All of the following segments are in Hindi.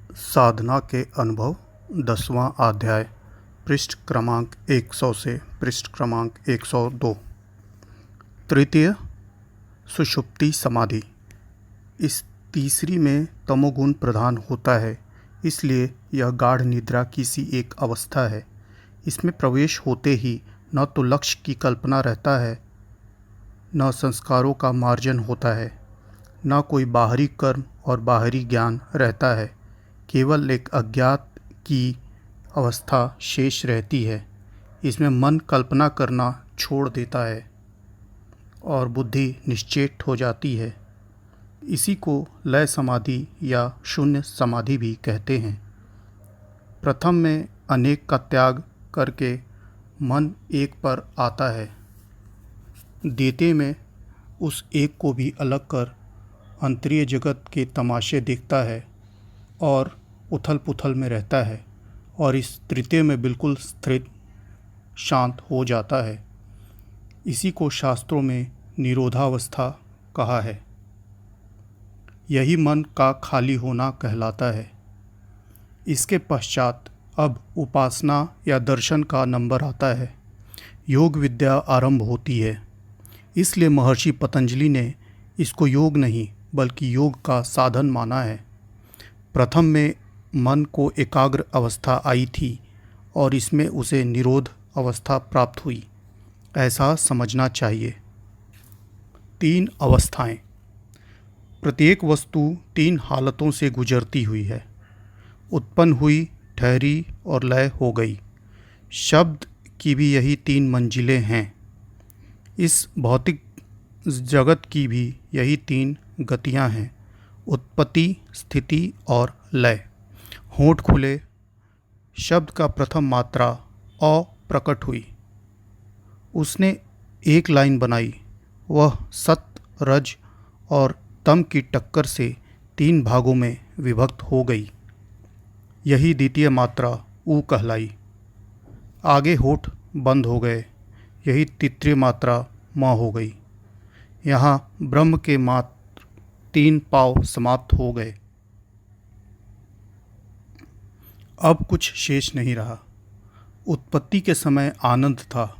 साधना के अनुभव 10वां अध्याय पृष्ठ क्रमांक 100 से पृष्ठ क्रमांक 102। तृतीय सुषुप्ति समाधि। इस तीसरी में तमोगुण प्रधान होता है, इसलिए यह गाढ़ निद्रा की सी एक अवस्था है। इसमें प्रवेश होते ही न तो लक्ष्य की कल्पना रहता है, न संस्कारों का मार्जन होता है, न कोई बाहरी कर्म और बाहरी ज्ञान रहता है। केवल एक अज्ञात की अवस्था शेष रहती है। इसमें मन कल्पना करना छोड़ देता है और बुद्धि निश्चेत हो जाती है। इसी को लय समाधि या शून्य समाधि भी कहते हैं। प्रथम में अनेक का त्याग करके मन एक पर आता है। द्वितीय में उस एक को भी अलग कर अंतरीय जगत के तमाशे देखता है और उथल पुथल में रहता है, और इस तृतीय में बिल्कुल स्थिर शांत हो जाता है। इसी को शास्त्रों में निरोधावस्था कहा है। यही मन का खाली होना कहलाता है। इसके पश्चात अब उपासना या दर्शन का नंबर आता है। योग विद्या आरंभ होती है। इसलिए महर्षि पतंजलि ने इसको योग नहीं बल्कि योग का साधन माना है। प्रथम में मन को एकाग्र अवस्था आई थी और इसमें उसे निरोध अवस्था प्राप्त हुई, ऐसा समझना चाहिए। 3 अवस्थाएं। प्रत्येक वस्तु 3 हालतों से गुजरती हुई है। उत्पन्न हुई, ठहरी और लय हो गई। शब्द की भी यही 3 मंजिलें हैं। इस भौतिक जगत की भी यही 3 गतियां हैं: उत्पत्ति, स्थिति और लय। होंठ खुले, शब्द का प्रथम मात्रा अ प्रकट हुई। उसने एक लाइन बनाई। वह सत, रज और तम की टक्कर से 3 भागों में विभक्त हो गई। यही द्वितीय मात्रा ऊ कहलाई। आगे होठ बंद हो गए। यही तृतीय मात्रा म हो गई। यहाँ ब्रह्म के मात्र 3 पाव समाप्त हो गए। अब कुछ शेष नहीं रहा। उत्पत्ति के समय आनंद था,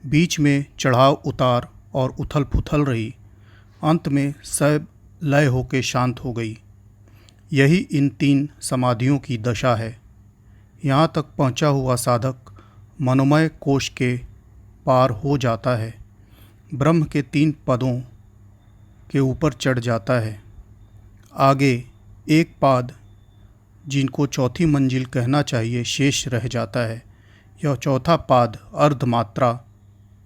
बीच में चढ़ाव उतार और उथल पुथल रही, अंत में सब लय होकर शांत हो गई। यही इन 3 समाधियों की दशा है। यहाँ तक पहुँचा हुआ साधक मनोमय कोश के पार हो जाता है, ब्रह्म के 3 पदों के ऊपर चढ़ जाता है। आगे एक पाद, जिनको चौथी मंजिल कहना चाहिए, शेष रह जाता है। यह चौथा पाद अर्धमात्रा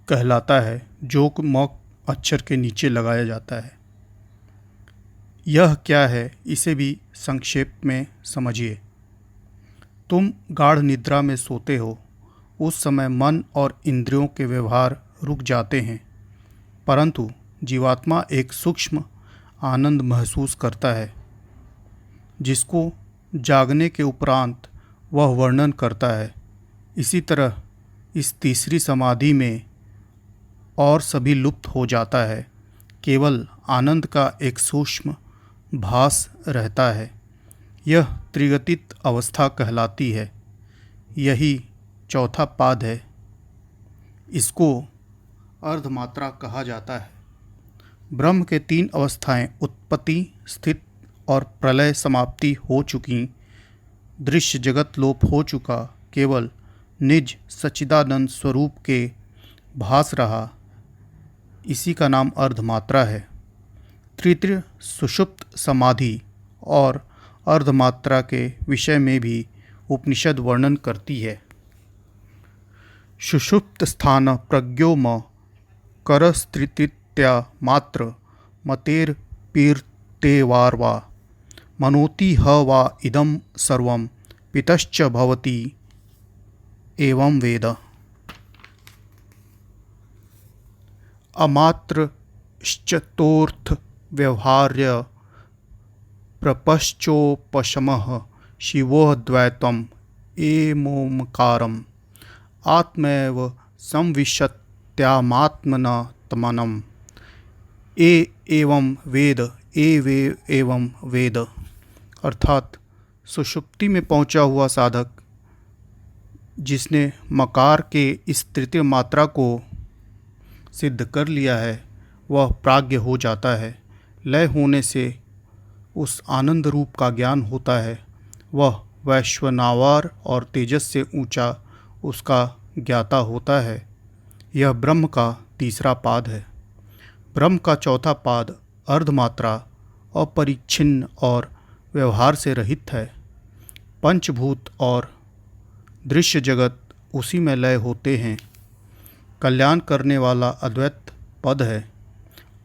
कहलाता है, जो मौक अक्षर के नीचे लगाया जाता है। यह क्या है, इसे भी संक्षेप में समझिए। तुम गाढ़ निद्रा में सोते हो। उस समय मन और इंद्रियों के व्यवहार रुक जाते हैं, परंतु जीवात्मा एक सूक्ष्म आनंद महसूस करता है, जिसको जागने के उपरांत वह वर्णन करता है। इसी तरह इस तीसरी समाधि में और सभी लुप्त हो जाता है, केवल आनंद का एक सूक्ष्म भास रहता है। यह त्रिगतित अवस्था कहलाती है। यही चौथा पाद है। इसको अर्धमात्रा कहा जाता है। ब्रह्म के 3 अवस्थाएं उत्पत्ति, स्थिति और प्रलय समाप्ति हो चुकी। दृश्य जगत लोप हो चुका। केवल निज सच्चिदानंद स्वरूप के भास रहा। इसी का नाम अर्धमात्रा है। तृतीय सुषुप्त समाधि और अर्धमात्रा के विषय में भी उपनिषद वर्णन करती है। सुषुप्त स्थान प्रज्ञो म करस्त्रित्या मात्र मतेर पीर्ते वार्वा मनोति ह वा इदं सर्वं पितश्च भवति एवं वेद। अमात्रश्चतुर्थ व्यवहार्य प्रपश्चोपशमः शिवोऽद्वैतम् एमोमकारम् आत्मैव संविशत्यामात्मनतमनम् एवं वेद एवं वेद। अर्थात सुषुप्ति में पहुंचा हुआ साधक जिसने मकार के इस तृतीय मात्रा को सिद्ध कर लिया है वह प्राज्ञ हो जाता है। लय होने से उस आनंद रूप का ज्ञान होता है। वह वैश्वनावार और तेजस से ऊंचा उसका ज्ञाता होता है। यह ब्रह्म का तीसरा पाद है। ब्रह्म का चौथा पाद अर्धमात्रा अपरिच्छिन्न और व्यवहार से रहित है। पंचभूत और दृश्य जगत उसी में लय होते हैं। कल्याण करने वाला अद्वैत पद है।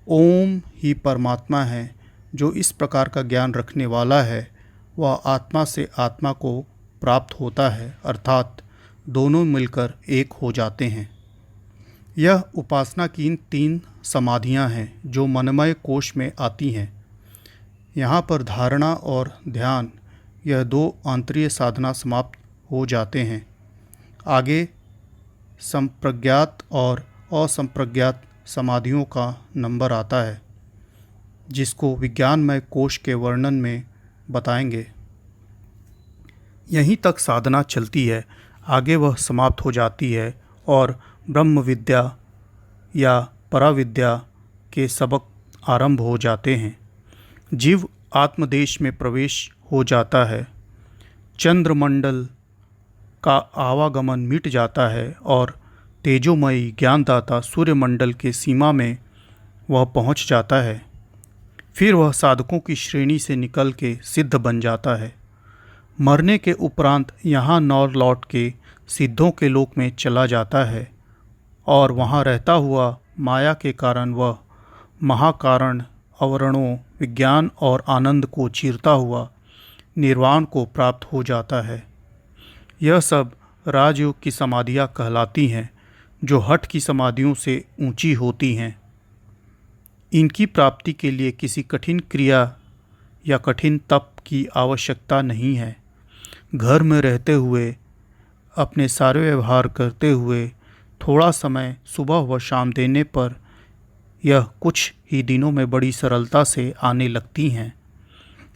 ओम ही परमात्मा है। जो इस प्रकार का ज्ञान रखने वाला है वह आत्मा से आत्मा को प्राप्त होता है, अर्थात दोनों मिलकर एक हो जाते हैं। यह उपासना की इन 3 समाधियां हैं जो मनमय कोश में आती हैं। यहाँ पर धारणा और ध्यान यह 2 आंतरिक साधना समाप्त हो जाते हैं। आगे संप्रज्ञात और असंप्रज्ञात समाधियों का नंबर आता है जिसको विज्ञानमय कोश के वर्णन में बताएंगे। यहीं तक साधना चलती है, आगे वह समाप्त हो जाती है और ब्रह्म विद्या या पराविद्या के सबक आरंभ हो जाते हैं। जीव आत्मदेश में प्रवेश हो जाता है। चंद्रमंडल का आवागमन मिट जाता है और तेजोमयी ज्ञानदाता सूर्यमंडल के सीमा में वह पहुंच जाता है। फिर वह साधकों की श्रेणी से निकल के सिद्ध बन जाता है। मरने के उपरांत यहाँ नौ लौट के सिद्धों के लोक में चला जाता है और वहाँ रहता हुआ माया के कारण वह महाकारण आवरणों, विज्ञान और आनंद को चीरता हुआ निर्वाण को प्राप्त हो जाता है। यह सब राजयोग की समाधियाँ कहलाती हैं जो हठ की समाधियों से ऊंची होती हैं। इनकी प्राप्ति के लिए किसी कठिन क्रिया या कठिन तप की आवश्यकता नहीं है। घर में रहते हुए अपने सारे व्यवहार करते हुए थोड़ा समय सुबह व शाम देने पर यह कुछ ही दिनों में बड़ी सरलता से आने लगती हैं।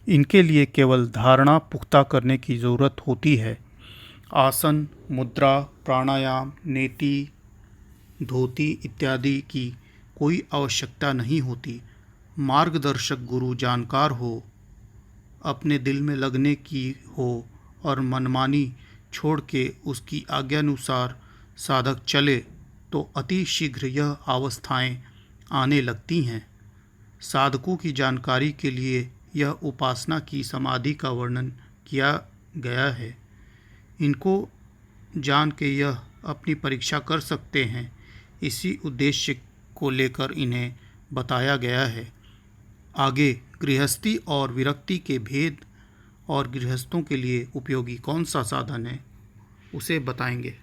इनके लिए केवल धारणा पुख्ता करने की ज़रूरत होती है। आसन, मुद्रा, प्राणायाम, नेति, धोती इत्यादि की कोई आवश्यकता नहीं होती। मार्गदर्शक गुरु जानकार हो, अपने दिल में लगने की हो और मनमानी छोड़ के उसकी आज्ञानुसार साधक चले तो अति शीघ्र यह अवस्थाएं आने लगती हैं। साधकों की जानकारी के लिए यह उपासना की समाधि का वर्णन किया गया है। इनको जान के यह अपनी परीक्षा कर सकते हैं। इसी उद्देश्य को लेकर इन्हें बताया गया है। आगे गृहस्थी और विरक्ति के भेद और गृहस्थों के लिए उपयोगी कौन सा साधन है उसे बताएंगे।